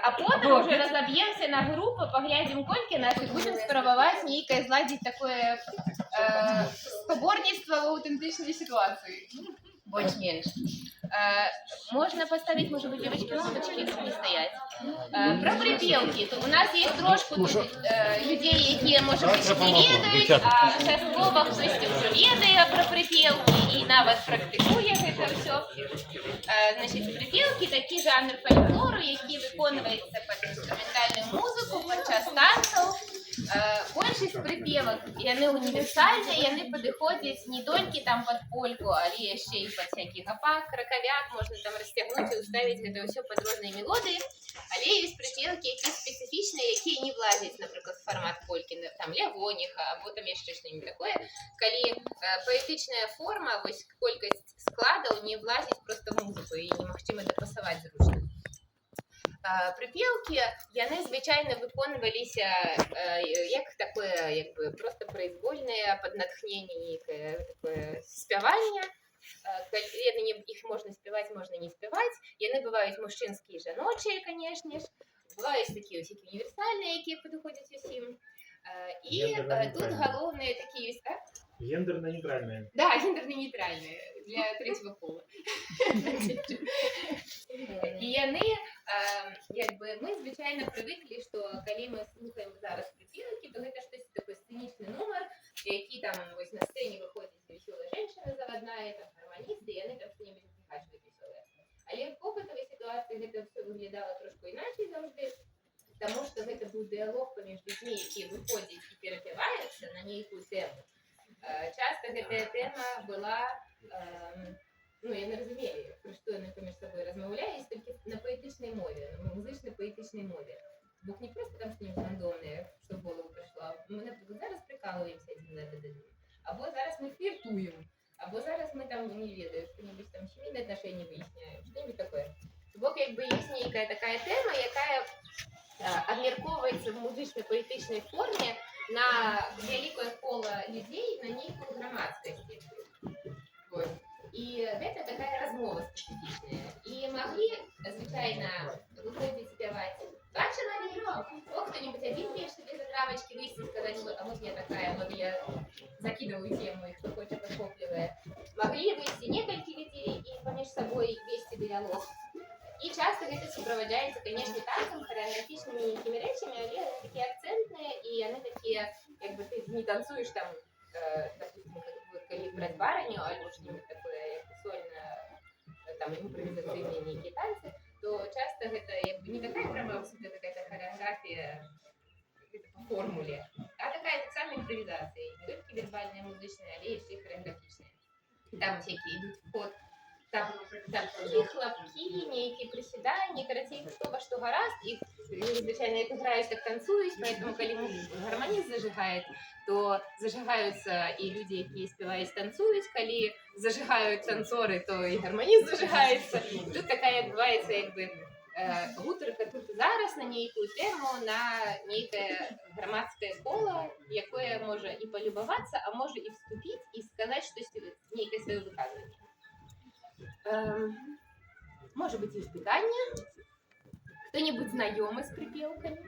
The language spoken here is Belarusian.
А потім вже розоб'ємося на групи, поглядимо кольки наші, будемо спробувати нейке зладити таке споборництво в аутентичній ситуації. Больш-менш. Можно поставить, может быть, девочки, лампочки, если не стоять. Про припевки. У нас есть трошку людей, які, може бути, не ведають, а частково хтось вже ведає про припевки і навіть практикує це все. Значить, припевки – такий жанр фольклору, який виконується під інструментальну музику, під час танців. Большасць припевок, яны універсальныя, яны падыходзяць не толькі там пад польку, але яшчэ і пад всякіх гапак, кракавяк, можна там расцягнуць і ўставіць гэта ўсё пад розныя мелодыі, але ёсць припевкі, якія спецыфічныя, якія не влазяць, напрыклад, фармат полькі, там лягоніха, або там яшчэ што-нибудь такое, калі паэтычная форма, вось колькасць складаў не влазіць проста в музыку і немагчыма дапасаваць зручна. Припевки, яны звычайна выконваліся як такое, якби просто произвольнае пад натхненне, некае такое спяванне. Іх можна спяваць, можна не спяваць. Яны бываюць мужчынскія і жаночыя, канешне ж. Бываюць такія ўсякі універсальныя, якія падыходзяць усім. І тут галоўныя такія ёсць, так? Гендерно-нейтральные. Да, гендерно-нейтральные для третьего пола. І яны, якби, мы звычайна прывыклі, што калі мы слухаем зараз припевкі, то гэта штось такой сцэнічны нумар, які там вось на сцэне выходзіць весёлая женщина заводная, там гарманісты, і яны там што-нибудь выкачваюць весёлае. Але в побытавай сітуацыі гэта ўсё выглядала трошку іначай заўжды, таму што гэта быў дыялог паміж людзьмі, якія выходзяць і перапяваюцца на нейкую тэму. Часто гэтая тэма была, ну, яны разумелі, пра што яны паміж сабой размаўляюць, толькі на паэтычнай мове, на музычна-паэтычнай мове. Бо не проста там што-нибудь рандомнае, што в голову прыйшло. Мы, напрыклад, зараз прикалываемся адзін над адным. Або зараз мы фліртуем, або зараз мы там, не ведаю, што-нибудь там сямейныя аднашэнні выясняем, што-нибудь такое. Бо як бы ёсць нейкая такая тэма, якая абмяркоўваецца в музычна-паэтычнай форме на вялікае кола людзей, на нейкую грамадскасць. Вот. І гэта такая размова спецыфічная. І маглі, звычайна, выходзіць спяваць два чалавека, о, кто-нибудь один пеш себе затравочки выйти и сказать, вот, а вот я такая, вот я закидываю тему, и кто хочет подхопливая. Могли выйти несколько людей и помеж собой вести диалог. І часто гэта суправаджаецца, канешне, танцам, хореаграфічнымі нейкімі рэчамі, але яны такія акцэнтныя, і яны такія, як бы ты не танцуеш там, допустим, калі браць бараню, альбо што-нибудь такое, як сольна, там, імправізацыйныя нейкія танцы, то часто гэта, як бы, не такая прямо абсолютно какая-то хореаграфія по формуле, а такая таксама імправізацыя, не толькі вербальная, музычная, але яшчэ і хореаграфічная. Там всякие ідуць в ход. Там хлопки, нейкие приседания, карацей, кто во что гораст, и звычайно як играюсь, так танцуюсь, поэтому, коли гармонист зажигает, то зажигаются и люди, якія спеваюць, танцуюць, коли зажигают танцоры, то и гармонист зажигается. Тут такая адбываецца, як бы, гутарка тут зараз на нейкую тему, на нейкае грамадскае кола, якое можа і полюбавацца, а можа і вступіць і сказаць штосьці, нейкае сваё выказванне. Может быть, есть питание. Кто-нибудь знакомый с припевками?